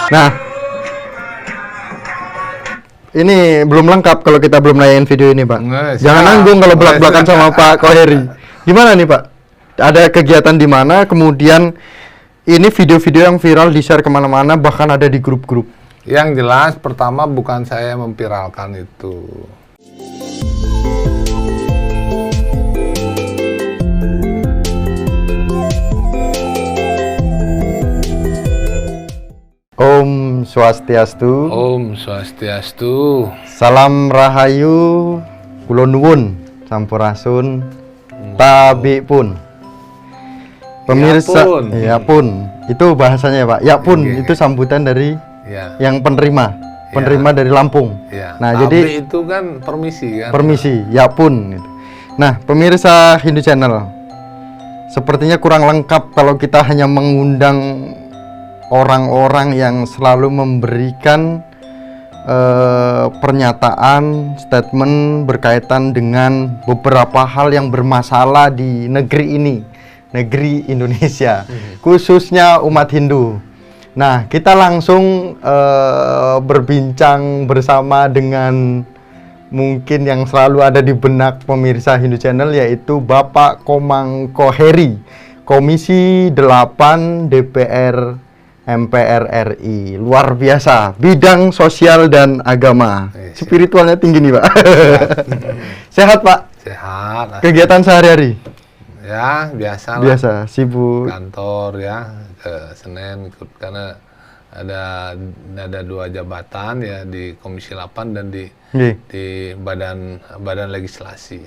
Nah, ini belum lengkap kalau kita belum nanyain video ini, Pak. Jangan nanggung kalau belak-belakan sama Pak Koheri. Gimana nih, Pak? Ada kegiatan di mana, kemudian ini video-video yang viral di-share kemana-mana, bahkan ada di grup-grup. Yang jelas, pertama bukan saya memviralkan itu. Om Swastiastu. Om Swastiastu. Salam Rahayu. Kulon nuwun sampurasun. Tabi pun. Pemirsa, ya pun. Itu bahasanya ya, Pak. Ya pun, itu sambutan dari yang penerima. Penerima dari Lampung. Nah, tabi jadi itu kan permisi kan. Permisi, ya pun. Nah, pemirsa Hindu Channel, sepertinya kurang lengkap kalau kita hanya mengundang orang-orang yang selalu memberikan pernyataan, statement berkaitan dengan beberapa hal yang bermasalah di negeri ini, negeri Indonesia, khususnya umat Hindu. Nah, kita langsung berbincang bersama dengan mungkin yang selalu ada di benak pemirsa Hindu Channel, yaitu Bapak Komang Koheri, Komisi 8 DPR MPR RI. Luar biasa, bidang sosial dan agama. Spiritualnya tinggi nih, Pak. Sehat, Pak? Sehat. Kegiatan sehari-hari? Ya, biasa lah. Biasa, sibuk. Kantor ya, ke Senin ikut karena ada 2 jabatan ya di Komisi 8 dan di badan legislasi.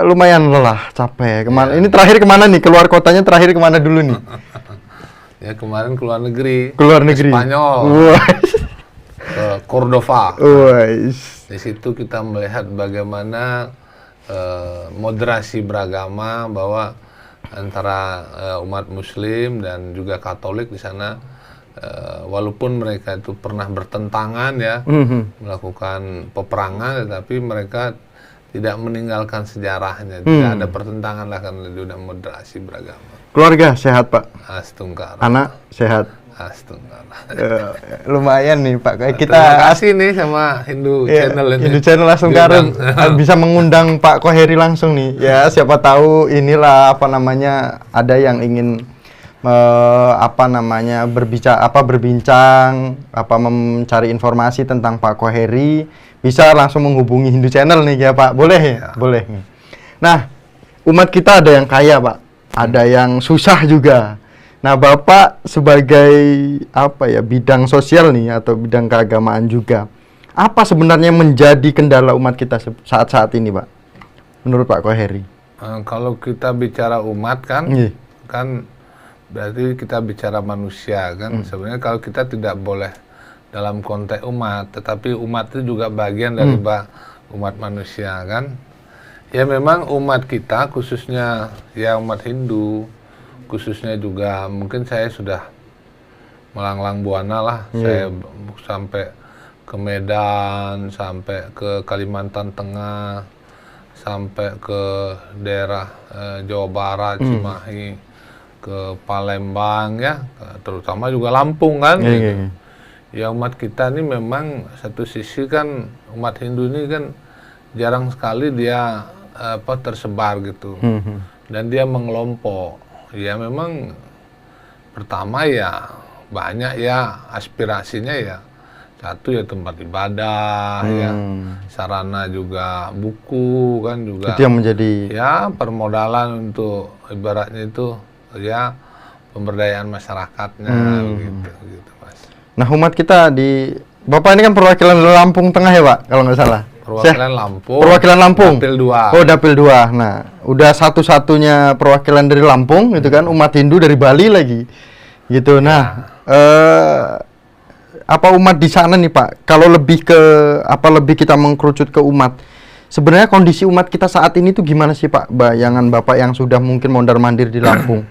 Lumayan lelah, capek. Ini terakhir kemana nih? Keluar kotanya terakhir kemana dulu nih? Ya kemarin ke luar negeri. Spanyol. Ke Cordova. Di situ kita melihat bagaimana moderasi beragama, bahwa antara umat Muslim dan juga Katolik di sana, walaupun mereka itu pernah bertentangan ya, melakukan peperangan, tetapi mereka tidak meninggalkan sejarahnya. Tidak ada pertentangan lah, karena dia sudah moderasi beragama. Keluarga sehat, Pak? Astungkara. Anak sehat? Astungkara. Lumayan nih, Pak. Kayak kita terima kasih nih sama Hindu Channel ini. Hindu Channel langsung bisa mengundang Pak Koheri langsung nih. Ya, siapa tahu inilah ada yang ingin berbincang, mencari informasi tentang Pak Koheri, bisa langsung menghubungi Hindu Channel nih ya, Pak. Boleh ya? Boleh. Nah, umat kita ada yang kaya, Pak. Ada yang susah juga. Nah, Bapak sebagai bidang sosial nih atau bidang keagamaan juga, apa sebenarnya menjadi kendala umat kita saat-saat ini, Pak? Menurut Pak Koheri? Kalau kita bicara umat kan berarti kita bicara manusia kan. Sebenarnya kalau kita tidak boleh dalam konteks umat, tetapi umat itu juga bagian dari umat manusia kan. Ya memang umat kita, khususnya ya umat Hindu, khususnya juga mungkin saya sudah melanglang buana lah. Saya sampai ke Medan, sampai ke Kalimantan Tengah, sampai ke daerah Jawa Barat, Cimahi, ke Palembang ya, terutama juga Lampung kan. Gitu. Ya umat kita ini memang satu sisi kan, umat Hindu ini kan jarang sekali dia tersebar gitu, dan dia mengelompok. Ya memang pertama ya banyak ya aspirasinya ya, satu ya tempat ibadah, ya sarana juga buku kan juga. Itu yang menjadi ya permodalan untuk ibaratnya itu ya pemberdayaan masyarakatnya gitu Mas. Nah, umat kita Bapak ini kan perwakilan Lampung Tengah ya, Pak, kalau nggak salah. Perwakilan Lampung. Dapil 2. Oh, Dapil 2. Nah, udah satu-satunya perwakilan dari Lampung gitu kan, umat Hindu dari Bali lagi. Gitu. Nah, apa umat di sana nih, Pak? Kalau lebih kita mengkerucut ke umat. Sebenarnya kondisi umat kita saat ini tuh gimana sih, Pak? Bayangan Bapak yang sudah mungkin mondar-mandir di Lampung.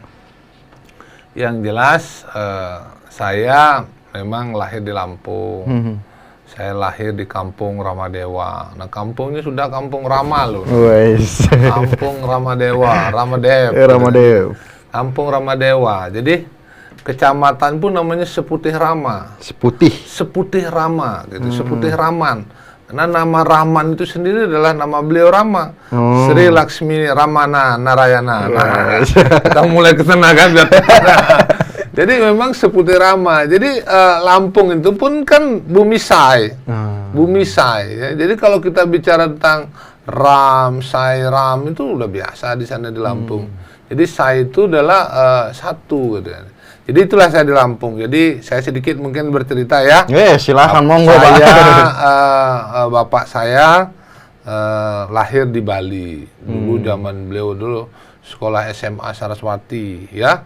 Yang jelas saya memang lahir di Lampung. Saya lahir di Kampung Ramadewa. Nah, kampungnya sudah kampung Rama loh. Kampung Ramadewa, Ramadev. Ramadev. Kampung Ramadewa. Jadi kecamatan pun namanya Seputih Rama. Seputih Rama, gitu. Seputih Raman. Karena nama Rahman itu sendiri adalah nama beliau Rama. Sri Laksmi Ramana Narayana. Nah, kita mulai kesana kan. Jadi memang Seputih Rama. Jadi Lampung itu pun kan bumi Sai. Bumi Sai. Ya. Jadi kalau kita bicara tentang Ram, Sai, Ram itu udah biasa di sana di Lampung. Jadi Sai itu adalah satu gitu. Jadi itulah saya di Lampung. Jadi saya sedikit mungkin bercerita ya. Silakan monggo. Bapak saya lahir di Bali. Dulu zaman beliau dulu sekolah SMA Saraswati ya.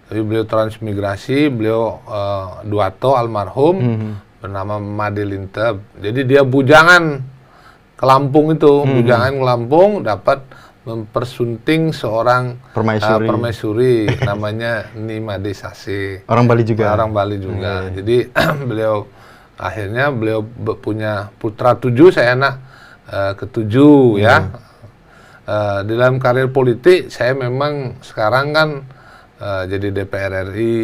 Tapi beliau transmigrasi, beliau Duato almarhum bernama Made Linteb. Jadi dia bujangan ke Lampung itu, bujangan ke Lampung dapat mempersunting seorang permaisuri namanya Nimade Sase. Orang Bali juga. Orang Bali juga. Jadi beliau punya putra 7, saya anak ke-7 ya. Di dalam karir politik saya memang sekarang kan jadi DPR RI.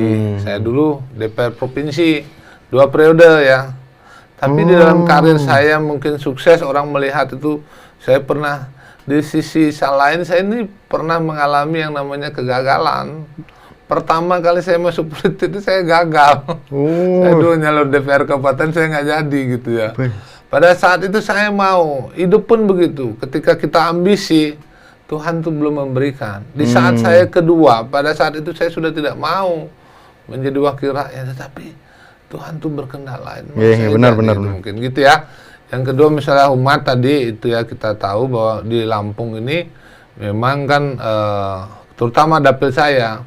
Saya dulu DPR provinsi 2 periode ya. Tapi di dalam karir saya mungkin sukses, orang melihat itu saya pernah di sisi lain saya ini pernah mengalami yang namanya kegagalan. Pertama kali saya masuk politik itu saya gagal. Saya dulu nyalon DPR kabupaten saya nggak jadi gitu ya. Pada saat itu saya mau, hidup pun begitu. Ketika kita ambisi, Tuhan tuh belum memberikan. Di saat saya kedua, pada saat itu saya sudah tidak mau menjadi wakil rakyat, tetapi Tuhan tuh berkehendak lain. Benar. Mungkin gitu ya. Yang kedua misalnya umat tadi itu ya, kita tahu bahwa di Lampung ini memang kan terutama dapil saya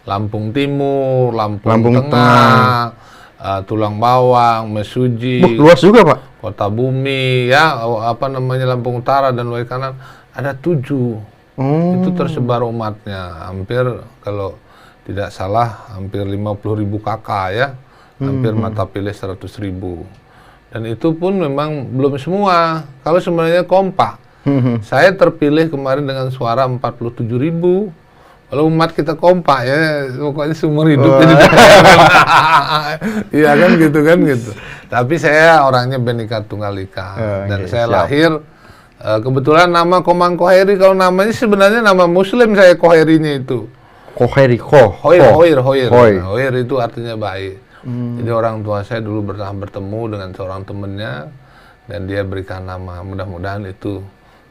Lampung Timur, Lampung Tengah, Tulang Bawang, Mesuji, luas juga Pak. Kota Bumi ya, Lampung Utara dan Luai Kanan ada 7. Itu tersebar umatnya hampir kalau tidak salah hampir 50.000 KK ya, hampir mata pilih 100.000. Dan itu pun memang belum semua. Kalau sebenarnya kompak. Saya terpilih kemarin dengan suara 47.000. Kalau umat kita kompak ya, pokoknya seumur hidup jadi iya kan gitu. Tapi saya orangnya Bhinneka Tunggal Ika. Dan saya lahir kebetulan nama Komang Koheri, kalau namanya sebenarnya nama Muslim saya Koherinya itu. Koheri, Hoir itu artinya baik. Jadi orang tua saya dulu pernah bertemu dengan seorang temennya dan dia berikan nama, mudah-mudahan itu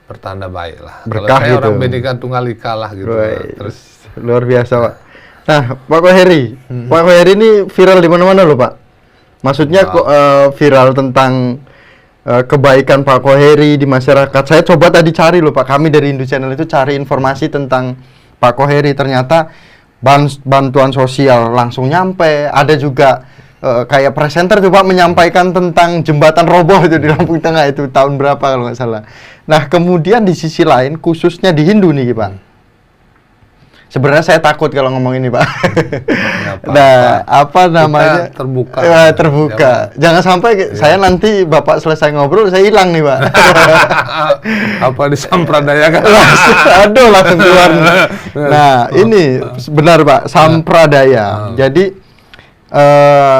pertanda baik lah. Berkah kalau saya gitu. Orang Bhinneka Tunggal Ika lah gitu. Terus luar biasa Pak. Nah Pak Koheri, Pak Koheri ini viral di mana-mana loh Pak. Maksudnya viral tentang kebaikan Pak Koheri di masyarakat. Saya coba tadi cari loh Pak, kami dari Hindu Channel itu cari informasi tentang Pak Koheri, ternyata bantuan sosial langsung nyampe. Ada juga kayak presenter tuh Pak menyampaikan tentang jembatan roboh itu di Lampung Tengah itu tahun berapa kalau nggak salah. Nah kemudian di sisi lain khususnya di Hindu nih Pak. Sebenarnya saya takut kalau ngomong ini Pak. Nah apa namanya? Kita terbuka. Jangan sampai saya nanti Bapak selesai ngobrol saya hilang nih Pak. Apa disampradayakan? Aduh langsung keluar. Nah ini benar Pak, sampradaya. Jadi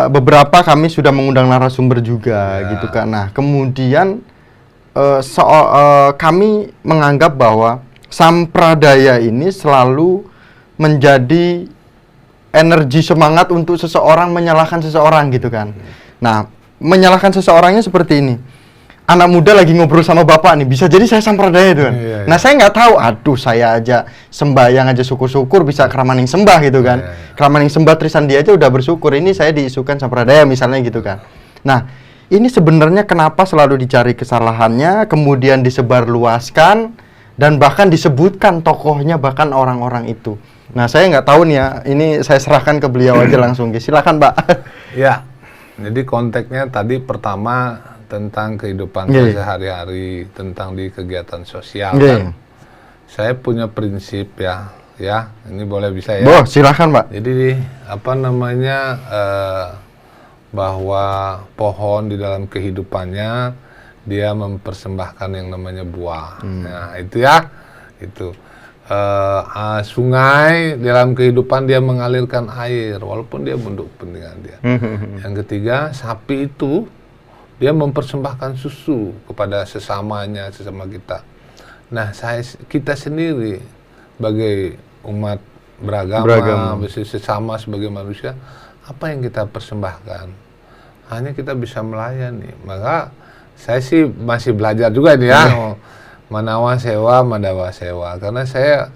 beberapa kami sudah mengundang narasumber juga gitu kan. Nah kemudian kami menganggap bahwa sampradaya ini selalu menjadi energi semangat untuk seseorang menyalahkan seseorang gitu kan. Nah menyalahkan seseorangnya seperti ini. Anak muda lagi ngobrol sama bapak nih, bisa jadi saya sampradaya itu kan. Nah saya nggak tahu, aduh saya aja sembahyang aja syukur-syukur bisa keramaning sembah gitu kan. Keramaning sembah Trisandi aja udah bersyukur, ini saya diisukan sampradaya misalnya gitu kan. Nah ini sebenarnya kenapa selalu dicari kesalahannya, kemudian disebarluaskan dan bahkan disebutkan tokohnya, bahkan orang-orang itu. Nah saya nggak tahu nih ya, ini saya serahkan ke beliau aja langsung. Silakan Pak. Ya, jadi konteksnya tadi pertama tentang kehidupan saya sehari-hari, tentang di kegiatan sosial kan. Saya punya prinsip ya, ini boleh bisa ya. Boh, silakan Pak. Jadi apa namanya bahwa pohon di dalam kehidupannya dia mempersembahkan yang namanya buah. Nah itu ya, itu sungai dalam kehidupan dia mengalirkan air walaupun dia untuk kepentingan dia. Yang ketiga, sapi itu dia mempersembahkan susu kepada sesama kita. Nah, kita sendiri sebagai umat beragama, sesama sebagai manusia, apa yang kita persembahkan? Hanya kita bisa melayani. Maka saya sih masih belajar juga nih ya. Manawa sewa, madawa sewa. Karena saya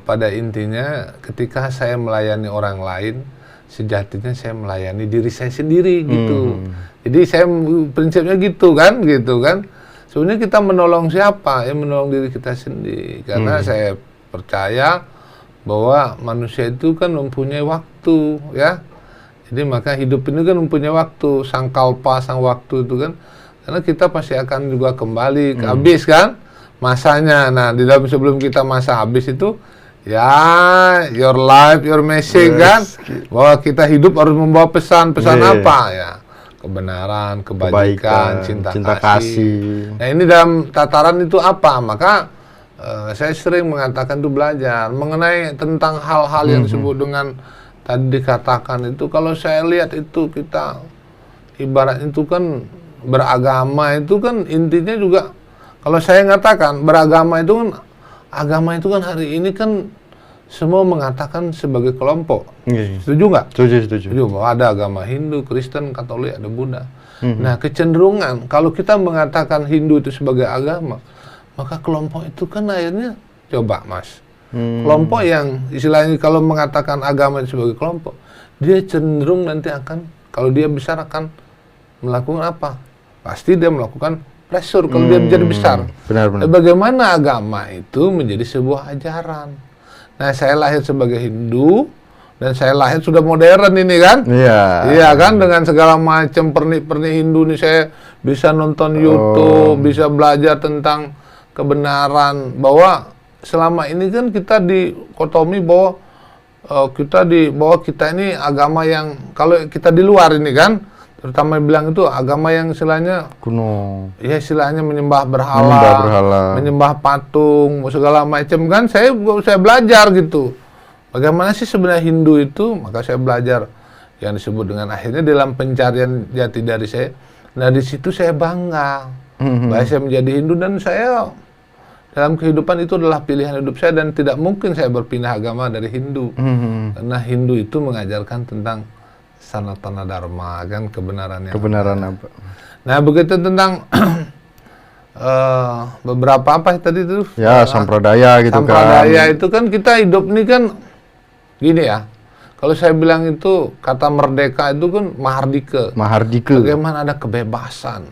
pada intinya ketika saya melayani orang lain, sejatinya saya melayani diri saya sendiri gitu. Jadi saya prinsipnya gitu kan. Sebenarnya kita menolong siapa? Ya menolong diri kita sendiri. Karena saya percaya bahwa manusia itu kan mempunyai waktu ya. Jadi maka hidup ini kan mempunyai waktu, sang kalpa, sang waktu itu kan. Karena kita pasti akan juga kembali habis kan masanya. Nah, di dalam sebelum kita masa habis itu ya your life, your message kan. Bahwa kita hidup harus membawa pesan apa ya? Kebenaran, kebaikan, cinta kasih. Nah, ini dalam tataran itu apa? Maka saya sering mengatakan itu belajar mengenai tentang hal-hal yang disebut dengan tadi dikatakan itu. Kalau saya lihat itu kita ibarat itu kan beragama itu kan intinya juga, kalau saya mengatakan beragama itu kan, agama itu kan hari ini kan semua mengatakan sebagai kelompok. Setuju nggak? Setuju. Bahwa ada agama Hindu, Kristen, Katolik, ada Buddha. Nah, kecenderungan kalau kita mengatakan Hindu itu sebagai agama, maka kelompok itu kan akhirnya coba mas. Kelompok yang istilahnya kalau mengatakan agama itu sebagai kelompok, dia cenderung nanti akan, kalau dia besar akan melakukan apa? Pasti dia melakukan pressure kalau dia menjadi besar. Benar. Bagaimana agama itu menjadi sebuah ajaran. Nah, saya lahir sebagai Hindu dan saya lahir sudah modern ini kan. Iya kan, dengan segala macam pernik-pernik Hindu ini saya bisa nonton YouTube, bisa belajar tentang kebenaran bahwa selama ini kan kita dikotomi bahwa kita ini agama yang, kalau kita di luar ini kan, terutama bilang itu agama yang istilahnya kuno. Ya istilahnya menyembah berhala, menyembah patung, segala macam kan. Saya belajar gitu. Bagaimana sih sebenarnya Hindu itu? Maka saya belajar yang disebut dengan akhirnya dalam pencarian jati diri saya. Nah, di situ saya bangga bahwa saya menjadi Hindu dan saya dalam kehidupan itu adalah pilihan hidup saya dan tidak mungkin saya berpindah agama dari Hindu. Karena Hindu itu mengajarkan tentang sanatana dharma kan, kebenaran apa. Nah, begitu tentang beberapa apa tadi itu? Ya, sampradaya gitu kan. Sampradaya itu kan kita hidup ini kan gini ya. Kalau saya bilang itu kata merdeka itu kan mahardika. Bagaimana ada kebebasan.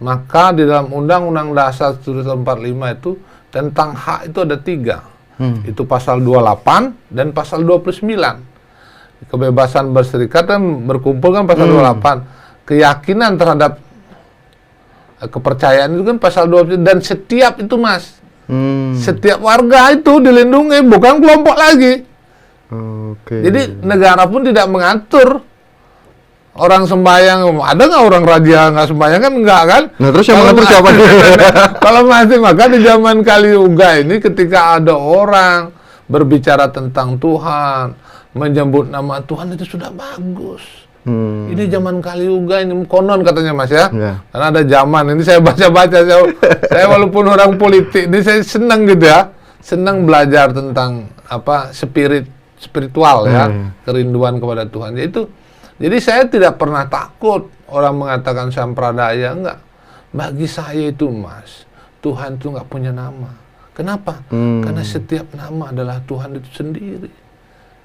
Maka di dalam Undang-Undang Dasar 1945 itu tentang hak itu ada 3. Itu pasal 28 dan pasal 29. Kebebasan berserikat dan berkumpul kan pasal 28. Keyakinan terhadap kepercayaan itu kan pasal 29. Dan setiap itu mas, setiap warga itu dilindungi, bukan kelompok lagi. Jadi negara pun tidak mengatur orang sembahyang. Ada nggak orang raja nggak sembahyang kan? Enggak kan? Nah, terus yang mengatur siapa? Kalau masih, maka di zaman Kaliuga ini ketika ada orang berbicara tentang Tuhan, menyebut nama Tuhan, itu sudah bagus. Ini zaman Kaliuga ini konon katanya mas ya. Karena ada zaman ini saya baca-baca, saya walaupun orang politik ini saya senang gitu ya, senang belajar tentang apa spiritual ya, kerinduan kepada Tuhan. Jadi saya tidak pernah takut orang mengatakan sampradaya, enggak. Bagi saya itu mas, Tuhan itu nggak punya nama. Kenapa? Karena setiap nama adalah Tuhan itu sendiri.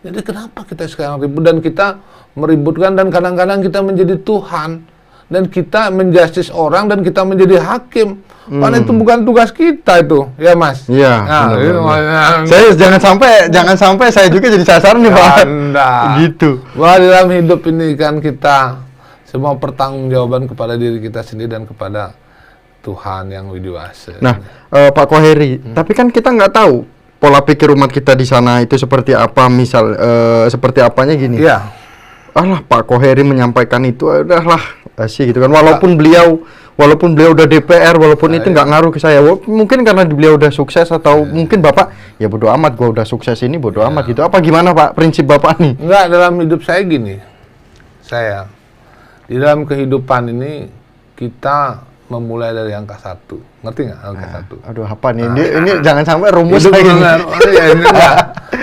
Jadi kenapa kita sekarang ribut dan kita meributkan dan kadang-kadang kita menjadi Tuhan dan kita menjustis orang dan kita menjadi hakim. Karena itu bukan tugas kita itu, ya mas. Iya. Nah, saya jangan sampai saya juga jadi sasaran nih pak. Gitu. Wah, dalam hidup ini kan kita semua pertanggungjawaban kepada diri kita sendiri dan kepada Tuhan yang widiwasa. Nah, Pak Koheri, tapi kan kita nggak tahu pola pikir umat kita di sana itu seperti apa. Misal seperti apanya gini. Iya. Alah, Pak Koheri menyampaikan itu adalah Asih gitu kan. Walaupun beliau udah DPR, walaupun itu nggak ngaruh ke saya. Mungkin karena beliau udah sukses atau mungkin Bapak ya bodo amat, gua udah sukses ini bodo amat gitu. Apa gimana Pak prinsip Bapak nih? Enggak, dalam hidup saya gini. Saya di dalam kehidupan ini kita memulai dari angka 1. Ngerti nggak angka 1? Aduh, apa nih? Ini jangan sampai rumus Hidup lagi. ya, ini enggak.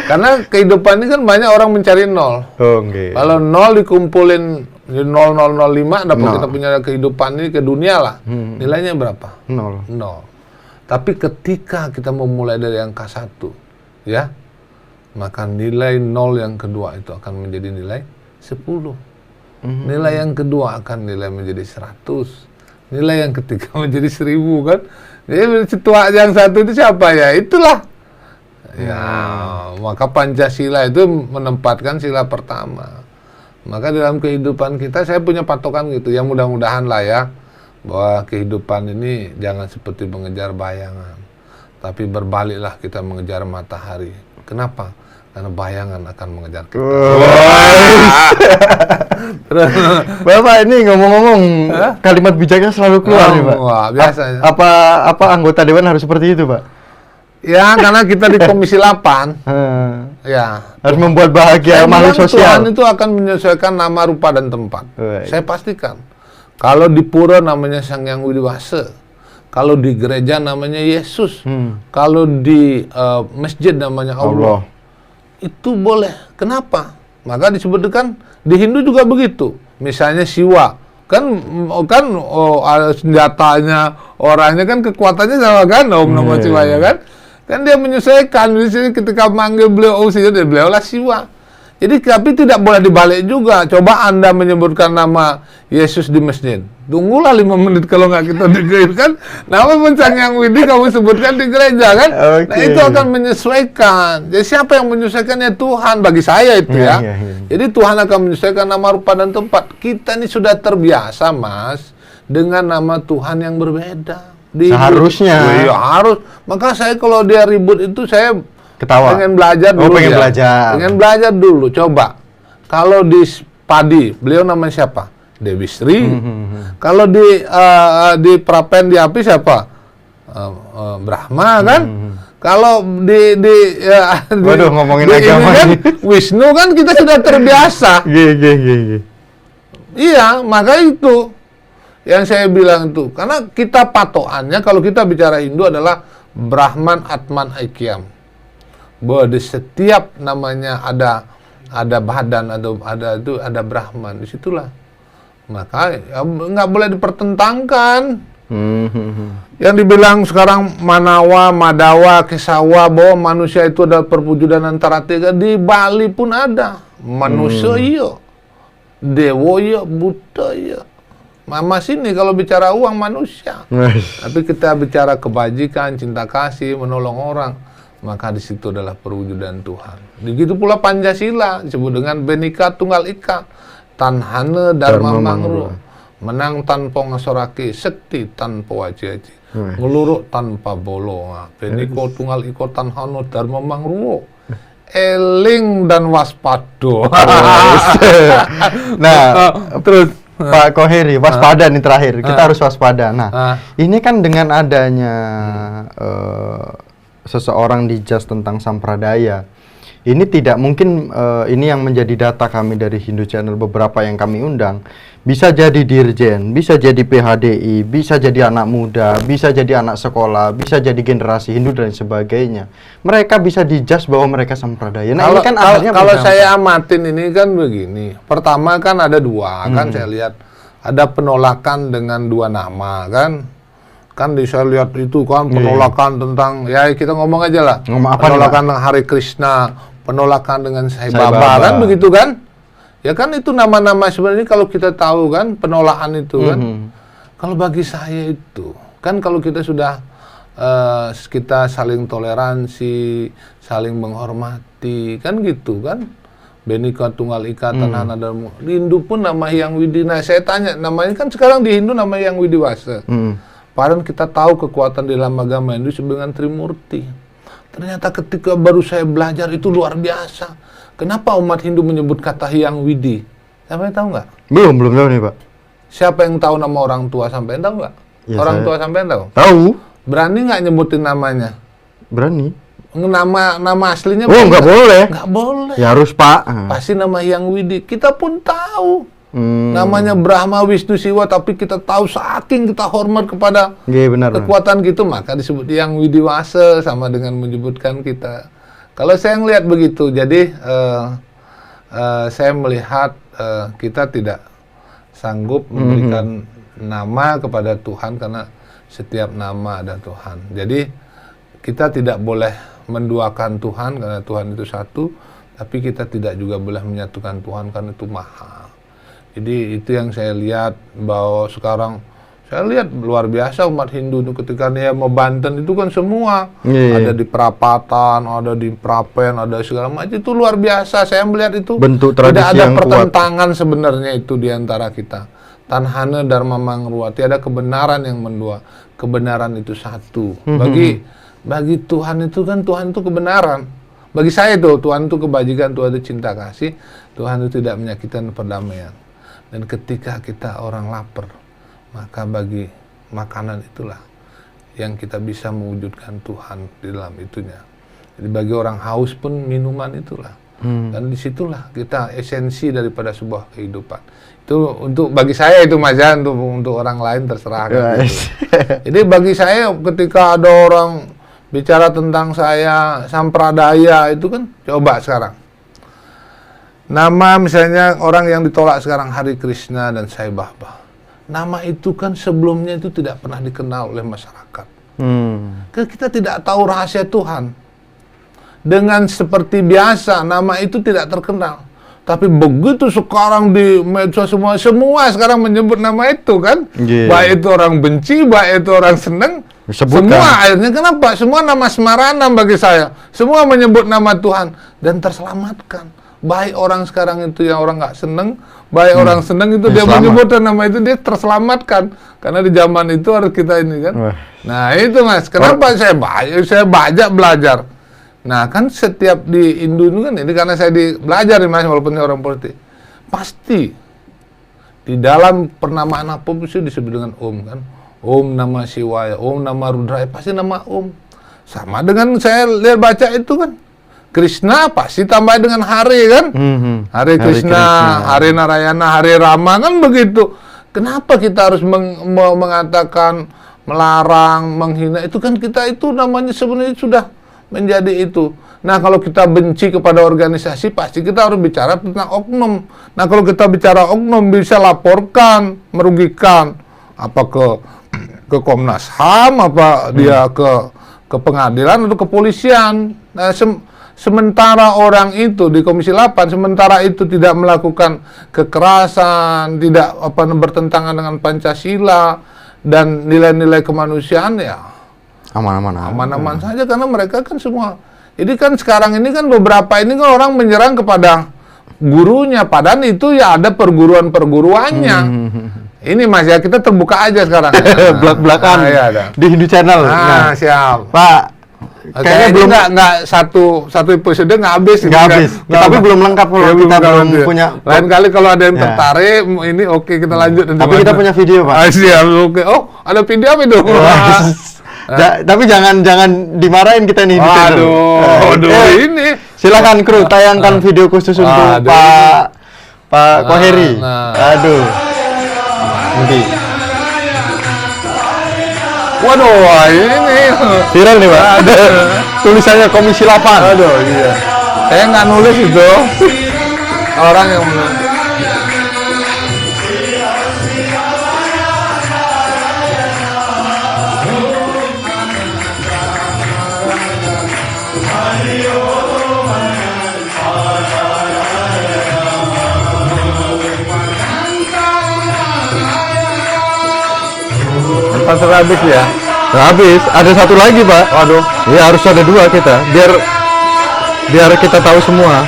Karena kehidupan ini kan banyak orang mencari 0. Oh, okay. Kalau 0 dikumpulin 0005 dapat kita punya kehidupan ini ke dunia lah. Nilainya berapa? 0. Tapi ketika kita memulai dari angka 1, ya, maka nilai 0 yang kedua itu akan menjadi nilai 10. Nilai yang kedua akan nilai menjadi 100. Nilai yang ketiga menjadi 1000 kan. Jadi tua yang satu itu siapa ya? Itulah. Ya, maka Pancasila itu menempatkan sila pertama. Maka dalam kehidupan kita saya punya patokan gitu. Ya mudah-mudahan lah ya, bahwa kehidupan ini jangan seperti mengejar bayangan, tapi berbaliklah kita mengejar matahari. Kenapa? Karena bayangan akan mengejar kita. Bapak ini ngomong-ngomong kalimat bijaknya selalu keluar nih Pak. Wah, biasanya. Apa anggota dewan harus seperti itu Pak? Ya, karena kita di Komisi 8. Ya. Harus membuat bahagia makhluk sosial. Tuhan itu akan menyesuaikan nama, rupa, dan tempat. Saya pastikan. Kalau di pura namanya Sang Hyang Widiwasa. Kalau di gereja namanya Yesus. Kalau di masjid namanya Allah. Itu boleh. Kenapa? Maka disebutkan di Hindu juga begitu. Misalnya Siwa. Kan senjatanya, orangnya kan kekuatannya sama kan, Om Namo Shivaya kan? Kan dia menyesuaikan. Di sini ketika manggil beliau beliau lah Siwa. Jadi tapi tidak boleh dibalik juga. Coba Anda menyebutkan nama Yesus di masjid. Tunggulah 5 menit kalau nggak kita di gereja kan. Nama Sang Hyang Widi kamu sebutkan di gereja kan. Nah itu akan menyesuaikan. Jadi siapa yang menyesuaikannya? Tuhan bagi saya itu ya. Jadi Tuhan akan menyesuaikan nama, rupa, dan tempat. Kita ini sudah terbiasa Mas dengan nama Tuhan yang berbeda. Seharusnya. Iya harus. Maka saya kalau dia ribut itu saya ketawa. Pengen belajar dulu. Pengen belajar dulu. Coba. Kalau di padi, beliau namanya siapa? Dewi Sri. Kalau di Prapen di api siapa? Brahma kan? Kalau waduh, ngomongin agama kan, Wisnu kan kita sudah terbiasa. Iya, maka itu yang saya bilang itu. Karena kita patokannya kalau kita bicara Hindu adalah Brahman, Atman, Aikyam. Bahwa di setiap namanya ada badan, ada Brahman, disitulah. Maka ya, nggak boleh dipertentangkan. Yang dibilang sekarang Manawa, Madawa, Kesawa, bahwa manusia itu adalah perwujudan antara tiga. Di Bali pun ada manusia iya, dewa iya, Buddha iya. Mama sini kalau bicara uang manusia, tapi kita bicara kebajikan, cinta kasih, menolong orang, maka di situ adalah perwujudan Tuhan. Begitu pula Pancasila disebut dengan Bhinneka Tunggal Ika, Tanhana Dharma Mangro, menang tanpa ngasoraki, sekti tanpa waji-waji, ngeluruk tanpa bolo. Bhinneka Tunggal Ika, Tanhana Dharma Mangro, eling dan waspado. Nah, terus Pak Khoeri, waspada nih terakhir. Kita harus waspada. Nah, ini kan dengan adanya seseorang dijudge tentang sampradaya, ini tidak mungkin, ini yang menjadi data kami dari Hindu Channel, beberapa yang kami undang, bisa jadi dirjen, bisa jadi PHDI, bisa jadi anak muda, bisa jadi anak sekolah, bisa jadi generasi Hindu dan sebagainya. Mereka bisa dijudge bahwa mereka sampradaya. Nah, kalau saya amatin ini kan begini. Pertama kan ada dua, kan saya lihat ada penolakan dengan dua nama kan. Kan saya lihat itu kan penolakan tentang, ya kita ngomong aja lah. Penolakan tentang Hare Krishna, penolakan dengan Sai Baba kan begitu kan? Ya kan itu nama-nama sebenarnya kalau kita tahu kan penolakan itu kan. Kalau bagi saya itu kan kalau kita sudah kita saling toleransi, saling menghormati kan gitu kan. Bhinneka Tunggal Ika, Tanhana Dharma. Di Hindu pun nama Hyang Widi. Nah saya tanya namanya kan sekarang di Hindu nama Hyang Widiwasa. Padahal kita tahu kekuatan di dalam agama Hindu dengan Trimurti. Ternyata ketika baru saya belajar itu luar biasa. Kenapa umat Hindu menyebut kata Hyang Widi? Sampai tahu nggak? Belum tahu nih Pak. Siapa yang tahu nama orang tua sampai tahu nggak? Ya, Orang tua sampai tahu? Tahu. Berani nggak nyebutin namanya? Berani. Nama aslinya? Oh, nggak boleh. Nggak boleh. Ya harus Pak. Pasti nama Hyang Widi. Kita pun tahu. Namanya Brahma Wisnu Siwa, tapi kita tahu saking kita hormat kepada Iya, benar. kekuatan gitu, maka disebut Hyang Widiwasa, sama dengan menyebutkan kita. Kalau saya ngelihat begitu, jadi saya melihat kita tidak sanggup memberikan nama kepada Tuhan karena setiap nama ada Tuhan. Jadi kita tidak boleh menduakan Tuhan karena Tuhan itu satu, tapi kita tidak juga boleh menyatukan Tuhan karena itu maha. Jadi itu yang saya lihat, bahwa sekarang saya lihat luar biasa umat Hindu itu ketika dia mau Banten itu kan semua ada di perapatan, ada di Prapen, ada segala macam, itu luar biasa. Saya melihat itu bentuk tradisi tidak ada yang pertentangan kuat sebenarnya itu di antara kita. Tanhana Dharma Mangruwa, tiada kebenaran yang mendua, kebenaran itu satu. Bagi Tuhan itu kan, Tuhan itu kebenaran. Bagi saya itu Tuhan itu kebajikan, Tuhan itu cinta kasih, Tuhan itu tidak menyakitkan perdamaian. Dan ketika kita orang lapar, maka bagi makanan itulah yang kita bisa mewujudkan Tuhan di dalam itunya. Jadi bagi orang haus pun minuman itulah. Dan disitulah kita esensi daripada sebuah kehidupan. Itu untuk bagi saya itu Mas ya, untuk orang lain terserah. Gitu. Jadi bagi saya ketika ada orang bicara tentang saya sampradaya itu kan, coba sekarang. Nama misalnya orang yang ditolak sekarang Hari Krishna dan Sai Baba. Nama itu kan sebelumnya itu tidak pernah dikenal oleh masyarakat. Kita tidak tahu rahasia Tuhan. Dengan seperti biasa nama itu tidak terkenal. Tapi begitu sekarang di medsos semua sekarang menyebut nama itu kan. Baik itu orang benci, baik itu orang senang. Semua akhirnya kenapa? Semua nama semaranam bagi saya. Semua menyebut nama Tuhan dan terselamatkan. Baik orang sekarang itu yang orang nggak seneng, baik orang seneng itu dia menyebutkan nama itu, dia terselamatkan. Karena di zaman itu harus kita ini kan. Nah itu Mas, kenapa saya banyak belajar. Nah kan setiap di Hindu kan, ini karena saya belajar nih Mas, walaupun orang politik. Pasti di dalam pernamaan apapun itu disebut dengan Om kan. Om Namah Shivaya, Om Namah Rudraya, pasti nama Om. Sama dengan saya lihat baca itu kan. Krishna pasti tambah dengan Hari kan, Hari Krishna, Hari Narayana, Hari Rama kan begitu. Kenapa kita harus mengatakan melarang, menghina? Itu kan kita itu namanya sebenarnya sudah menjadi itu. Nah kalau kita benci kepada organisasi pasti kita harus bicara tentang oknum. Nah kalau kita bicara oknum bisa laporkan, merugikan apa ke Komnas HAM, apa dia ke pengadilan atau kepolisian. Nah, sementara orang itu di Komisi 8, sementara itu tidak melakukan kekerasan, tidak bertentangan dengan Pancasila dan nilai-nilai kemanusiaan, ya aman-aman saja karena mereka kan semua. Jadi kan sekarang ini kan beberapa ini kan orang menyerang kepada gurunya, padahal itu ya ada perguruan-perguruannya. Ini Mas ya, kita terbuka aja sekarang. Belak-belakan di Hindu Channel. Nah, siap. Pak, kayaknya belum nggak satu episode nggak habis. Tapi belum lengkap kalau kita belum punya. Lain kali kalau ada yang tertarik, ini oke kita lanjut. Tapi kita punya video Pak. Siap, oke. Oh ada video apa itu? Tapi jangan dimarahin kita nih. Aduh, ini. Silakan kru tayangkan video khusus untuk Pak Koheri. Aduh. Nanti. Waduh, ini viral nih Pak. Ada tulisannya Komisi 8. Aduh, iya. Saya nggak nulis itu. Orang yang menulis. Sudah habis ya? Habis, ada satu lagi Pak. Waduh. Ya harus ada dua kita, biar kita tahu semua.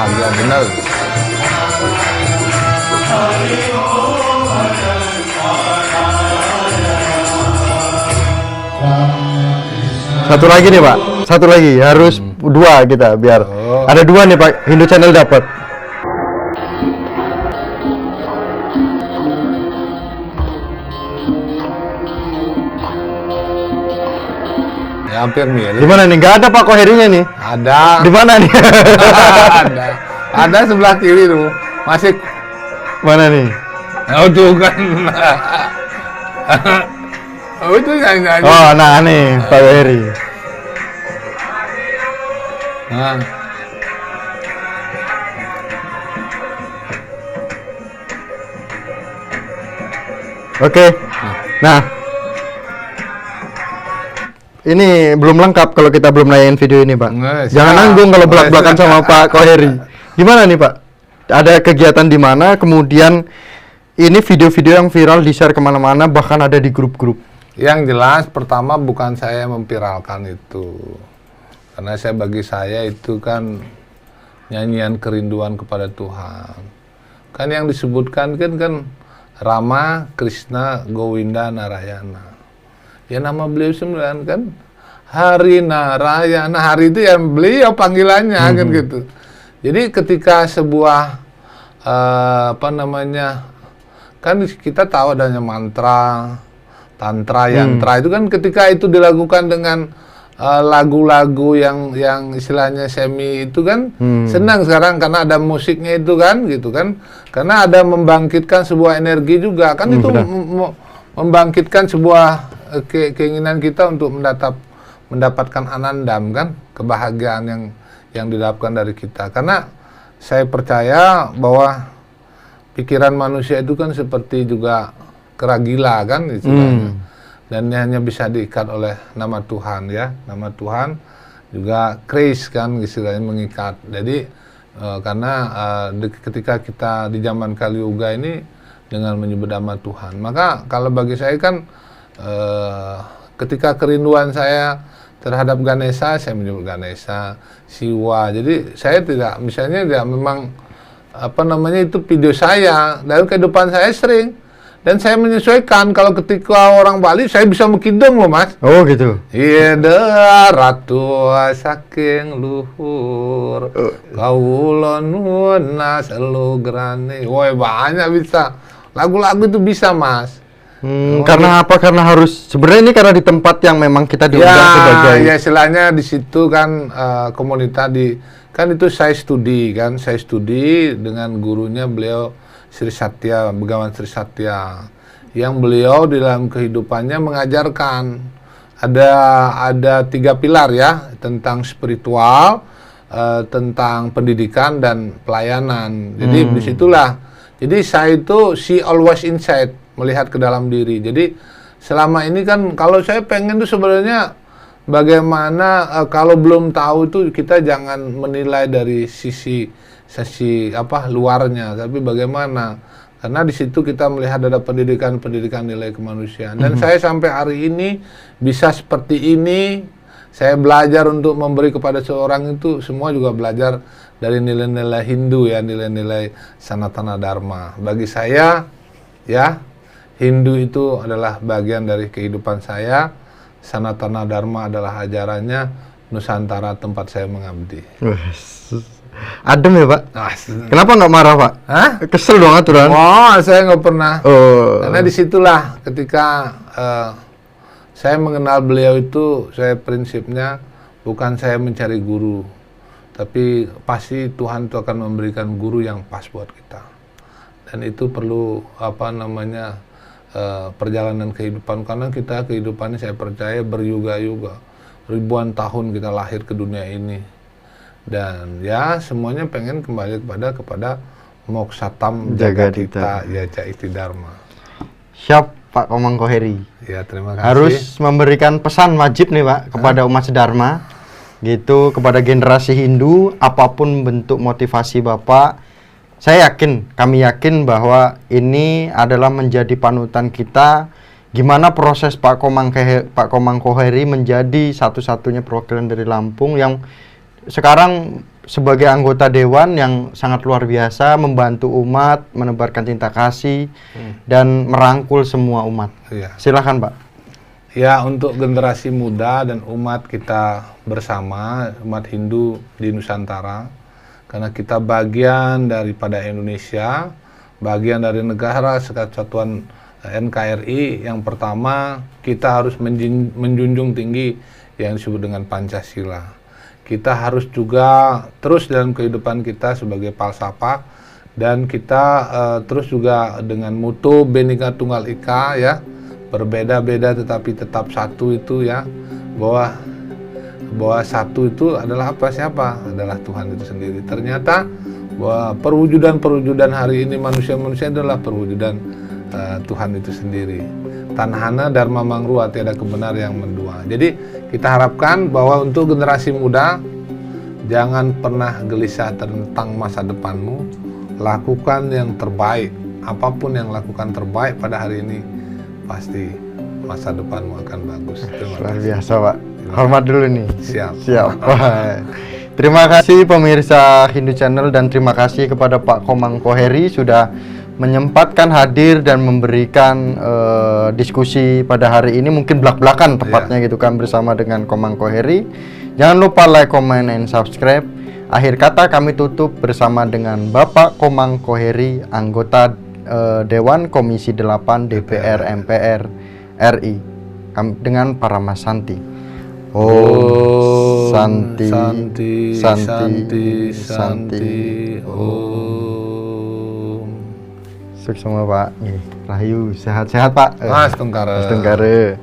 bahagia benar. Satu lagi nih Pak, satu lagi harus dua kita biar ada dua nih Pak, Hindu Channel dapat. Ya, hampir mirip. Di mana nih? Nggak ada Pak Koherinya nih. Ada. Di mana nih? Ada. Ada sebelah kiri tuh. Masih. Mana nih? Oh tuh kan. Oh itu nyanyi. Oh, nah nih Pak Koheri. Nah. Oke. Nah, ini belum lengkap kalau kita belum nanyain video ini, Pak. Jangan nanggung kalau belak-belakan sama Pak Koheri. Gimana nih, Pak? Ada kegiatan di mana, kemudian ini video-video yang viral di-share kemana-mana, bahkan ada di grup-grup. Yang jelas, pertama bukan saya yang memviralkan itu. Karena bagi saya itu kan nyanyian kerinduan kepada Tuhan. Kan yang disebutkan kan Rama, Krishna, Gowinda, Narayana. Ya nama beliau 9 kan Hari Narayana. Hari itu yang beliau panggilannya kan gitu. Jadi ketika sebuah kan kita tahu adanya mantra, tantra, yantra itu kan ketika itu dilakukan dengan lagu-lagu yang istilahnya semi itu kan senang sekarang karena ada musiknya itu kan gitu kan, karena ada membangkitkan sebuah energi juga kan itu membangkitkan sebuah keinginan kita untuk mendapatkan anandam kan, kebahagiaan yang didapatkan dari kita. Karena saya percaya bahwa pikiran manusia itu kan seperti juga kera gila kan istilahnya. Dan hanya bisa diikat oleh nama Tuhan ya, nama Tuhan juga grace kan istilahnya mengikat. Jadi karena ketika kita di zaman Kali Yuga ini dengan menyebut nama Tuhan, maka kalau bagi saya kan ketika kerinduan saya terhadap Ganesha, saya menyebut Ganesha, Siwa. Jadi saya tidak, misalnya tidak memang itu video saya dalam kehidupan saya sering. Dan saya menyesuaikan, kalau ketika orang Bali, saya bisa mengkidung loh mas. Oh gitu? Iya, ratu saking luhur, kaulon nunas elugrane. Woi banyak bisa, lagu-lagu itu bisa mas. Karena apa? Karena harus, sebenarnya ini karena di tempat yang memang kita diundang sebagai. Ya istilahnya di situ kan komunitas kan itu saya studi dengan gurunya beliau Sri Satya, Begawan Sri Satya, yang beliau di dalam kehidupannya mengajarkan ada 3 pilar ya, tentang spiritual, tentang pendidikan dan pelayanan. Jadi disitulah, jadi saya itu see always inside, melihat ke dalam diri. Jadi selama ini kan kalau saya pengen tuh sebenarnya bagaimana kalau belum tahu itu kita jangan menilai dari sisi luarnya, tapi bagaimana, karena di situ kita melihat ada pendidikan nilai kemanusiaan. Dan saya sampai hari ini bisa seperti ini, saya belajar untuk memberi kepada seorang itu semua juga belajar dari nilai-nilai Hindu ya, nilai-nilai Sanatana Dharma. Bagi saya ya, Hindu itu adalah bagian dari kehidupan saya, Sanatana Dharma adalah ajarannya, Nusantara tempat saya mengabdi. Adem ya Pak? Kenapa nggak marah Pak? Hah? Kesel dong aturan? Oh, saya nggak pernah. Karena disitulah ketika saya mengenal beliau itu, saya prinsipnya bukan saya mencari guru, tapi pasti Tuhan itu akan memberikan guru yang pas buat kita. Dan itu perlu perjalanan kehidupan, karena kita kehidupannya saya percaya beryuga-yuga, ribuan tahun kita lahir ke dunia ini. Dan ya semuanya pengen kembali kepada Moksatam Jagatita ya Caiti Dharma. Siap Pak Komang Koheri. Ya terima kasih. Harus memberikan pesan wajib nih Pak kepada umat sedharma, gitu, kepada generasi Hindu, apapun bentuk motivasi Bapak. Kami yakin bahwa ini adalah menjadi panutan kita. Gimana proses Pak Komang Koheri menjadi satu-satunya perwakilan dari Lampung yang sekarang sebagai anggota dewan yang sangat luar biasa, membantu umat, menebarkan cinta kasih, dan merangkul semua umat. Iya. Silakan, Pak. Ya, untuk generasi muda dan umat kita bersama, umat Hindu di Nusantara, karena kita bagian daripada Indonesia, bagian dari negara kesatuan NKRI, yang pertama kita harus menjunjung tinggi yang disebut dengan Pancasila. Kita harus juga terus dalam kehidupan kita sebagai falsafah, dan kita terus juga dengan mutu Bhinneka Tunggal Ika, ya, berbeda-beda tetapi tetap satu itu, ya, bahwa satu itu adalah apa, siapa? Adalah Tuhan itu sendiri. Ternyata bahwa perwujudan hari ini manusia-manusia adalah perwujudan Tuhan itu sendiri. Tanahana Dharma Mangrua, tiada kebenar yang mendua. Jadi kita harapkan bahwa untuk generasi muda, jangan pernah gelisah tentang masa depanmu. Lakukan yang terbaik. Apapun yang lakukan terbaik pada hari ini, pasti masa depanmu akan bagus. Luar biasa, Pak. Hormat dulu nih. Siap. Wah. Terima kasih pemirsa Hindu Channel, dan terima kasih kepada Pak Komang Koheri sudah menyempatkan hadir dan memberikan diskusi pada hari ini, mungkin belak-belakan tepatnya gitu kan, bersama dengan Komang Koheri. Jangan lupa like, comment, and subscribe. Akhir kata kami tutup bersama dengan Bapak Komang Koheri, anggota Dewan Komisi 8 DPR MPR RI, dengan para Mas Santi. Oh, Santi, Santi. Sukses semua, Pak. Rahayu, sehat-sehat, Pak. Mas Tengkara. Mas Tengkara.